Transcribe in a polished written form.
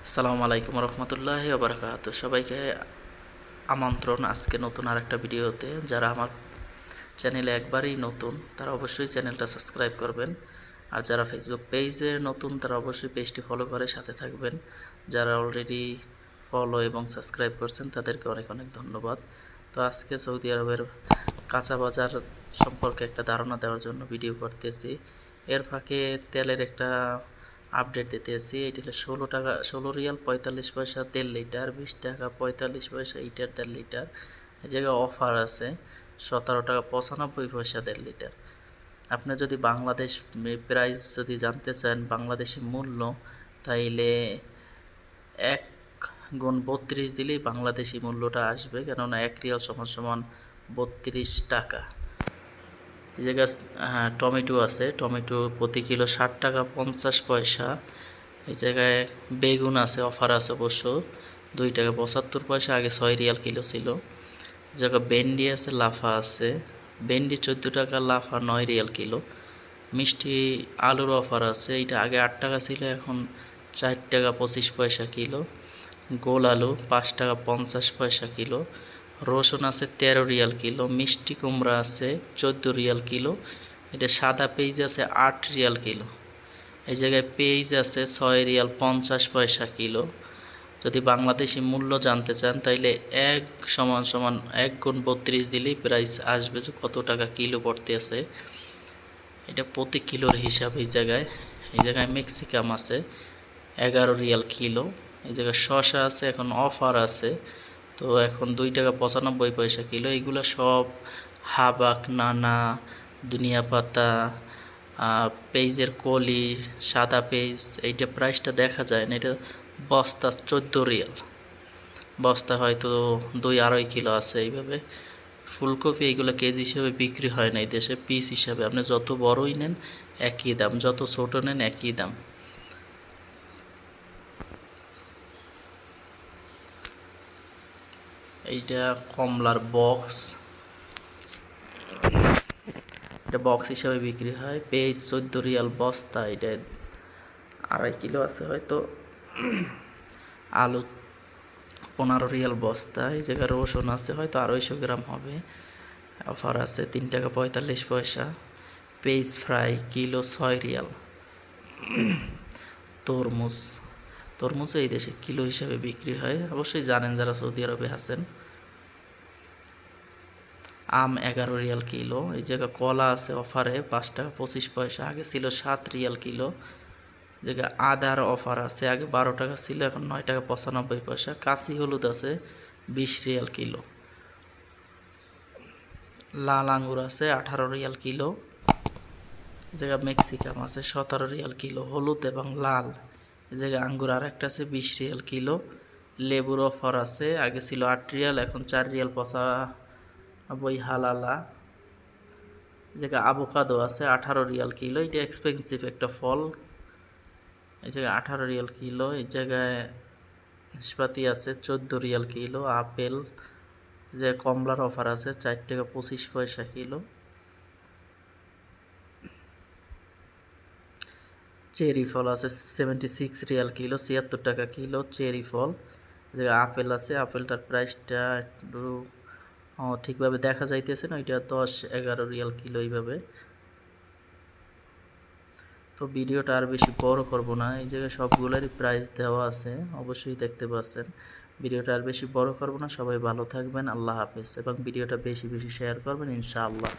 আসসালামু আলাইকুম রহমতুল্লাহি ওয়া সবাইকে আমন্ত্রণ আজকে নতুন আরেকটা ভিডিওতে। যারা আমার চ্যানেলে একবারই নতুন তারা অবশ্যই চ্যানেলটা সাবস্ক্রাইব করবেন, আর যারা ফেসবুক পেজে নতুন তারা অবশ্যই পেজটি ফলো করে সাথে থাকবেন। যারা অলরেডি ফলো এবং সাবস্ক্রাইব করছেন তাদেরকে অনেক অনেক ধন্যবাদ। তো আজকে সৌদি আরবের কাঁচা বাজার সম্পর্কে একটা ধারণা দেওয়ার জন্য ভিডিও করতেছি। এর ফাঁকে তেলের একটা আপডেট দিতেছি। এটি হলো 16 টাকা 16 রিয়াল 45 পয়সা তেল লিটার, 20 টাকা 45 পয়সা ইটার তেল লিটার। এই জায়গায় অফার আছে 17 টাকা 95 পয়সা তেল লিটার। আপনি যদি বাংলাদেশ প্রাইস যদি জানতে চান, বাংলাদেশি মূল্য, তাইলে 1 গুণ 32 দিলেই বাংলাদেশি মূল্যটা আসবে, কেননা 1 রিয়াল সমান সমান 32 টাকা। এই জায়গায় টমেটো আছে, টমেটো প্রতি কিলো 60 টাকা 50 পয়সা। এই জায়গায় বেগুন আছে, অফার আছে অবশ্য 2 টাকা 75 পয়সা, আগে 6 রিয়াল কিলো ছিল। এই জায়গায় ভেন্ডি আছে, লাফা আছে, ভেন্ডি 14 টাকা, লাফা 9 রিয়াল কিলো। মিষ্টি আলুর অফার আছে, এটা আগে 8 টাকা ছিল, এখন 4 টাকা 25 পয়সা কিলো। গোল আলু 5 টাকা 50 পয়সা কিলো। রসুন আছে 13 রিয়াল কিলো। মিষ্টি কুমড়া আছে 14 রিয়াল কিলো। এটা সাদা পেঁয়াজ আছে 8 রিয়াল কিলো। এই জায়গায় পেঁয়াজ আছে 6 রিয়াল 50 পয়সা কিলো। যদি বাংলাদেশি মূল্য জানতে চান তাইলে 1 = 1 গুণ 32 দিলেই প্রাইস আসবে যে কত টাকা কিলো পড়তে আছে। এটা প্রতি কিলোর হিসাব। এই জায়গায় মেক্সিকাম আছে 11 রিয়াল কিলো। এই জায়গায় শসা আছে, এখন অফার আছে, তো এখন 2 টাকা 95 পয়সা কিলো। এইগুলো সব হাবাক, নানা, দুনিয়া পাতা, পেঁয়াজের কলি, সাদা পেঁয়াজ। এইটা প্রাইসটা দেখা যায় না, এটা বস্তা 14 রিয়াল, বস্তা হয়তো 2-2.5 কিলো আছে। এইভাবে ফুলকপি এইগুলো কেজি হিসেবে বিক্রি হয় না এই দেশে, পিস হিসাবে। আপনি যত বড়ই নেন একই দাম, যত ছোট নেন একই দাম। এইটা কমলার বক্স, এটা বক্স হিসাবে বিক্রি হয়। পেঁয়াজ 14 রিয়াল বস্তা, এটা 2.5 কিলো আছে হয়তো। আলু 15 রিয়াল বস্তা। এই জায়গায় রসুন আছে হয়তো 250 গ্রাম হবে, অফার আছে 3 টাকা 45 পয়সা। পেঁয়াজ ফ্রাই কিলো 6 রিয়াল। তরমুজ, তরমুজও এই দেশে কিলো হিসাবে বিক্রি হয়, অবশ্যই জানেন যারা সৌদি আরবে আছেন। আম 11 রিয়াল কিলো। এই জায়গায় কলা আছে অফারে 5 টাকা 25 পয়সা, আগে ছিল 7 রিয়াল কিলো। জায়গায় আদার অফার আছে, আগে 12 টাকা ছিল, এখন 9 টাকা 95 পয়সা। কাশি হলুদ আছে 20 রিয়াল কিলো। লাল আঙ্গুর আছে 18 রিয়াল কিলো। এই জায়গায় মেক্সিকাম আছে 17 রিয়াল কিলো, হলুদ এবং লাল। এই জায়গায় আঙ্গুর আর একটা আছে 20 রিয়াল কিলো। লেবুর অফার আছে, আগে ছিল 8 রিয়াল, এখন 4 রিয়াল 95 হালালা। এই জায়গায় আভোকাডো আছে 18 রিয়াল কিলো, এটা এক্সপেন্সিভ একটা ফল। এই জায়গায় 18 রিয়াল কিলো। এই জায়গায় নাশপাতি আছে 14 রিয়াল কিলো। আপেল, যে কমলার অফার আছে 4 টাকা 25 পয়সা কিলো। চেরি ফল আছে 76 রিয়াল কিলো, 76 টাকা কিলো চেরি ফল। যে আপেল আছে, আপেলটার প্রাইসটা একটু ঠিকভাবে দেখা যাইতেছে না, ওইটা 10-11 রিয়াল কিলো এইভাবে। তো ভিডিওটা আর বেশি বড় করব না, এই জায়গায় সবগুলোরই প্রাইস দেওয়া আছে, অবশ্যই দেখতে পাচ্ছেন। ভিডিওটা আর বেশি বড় করব না, সবাই ভালো থাকবেন, আল্লাহ হাফেজ, এবং ভিডিওটা বেশি বেশি শেয়ার করবেন ইনশাআল্লাহ।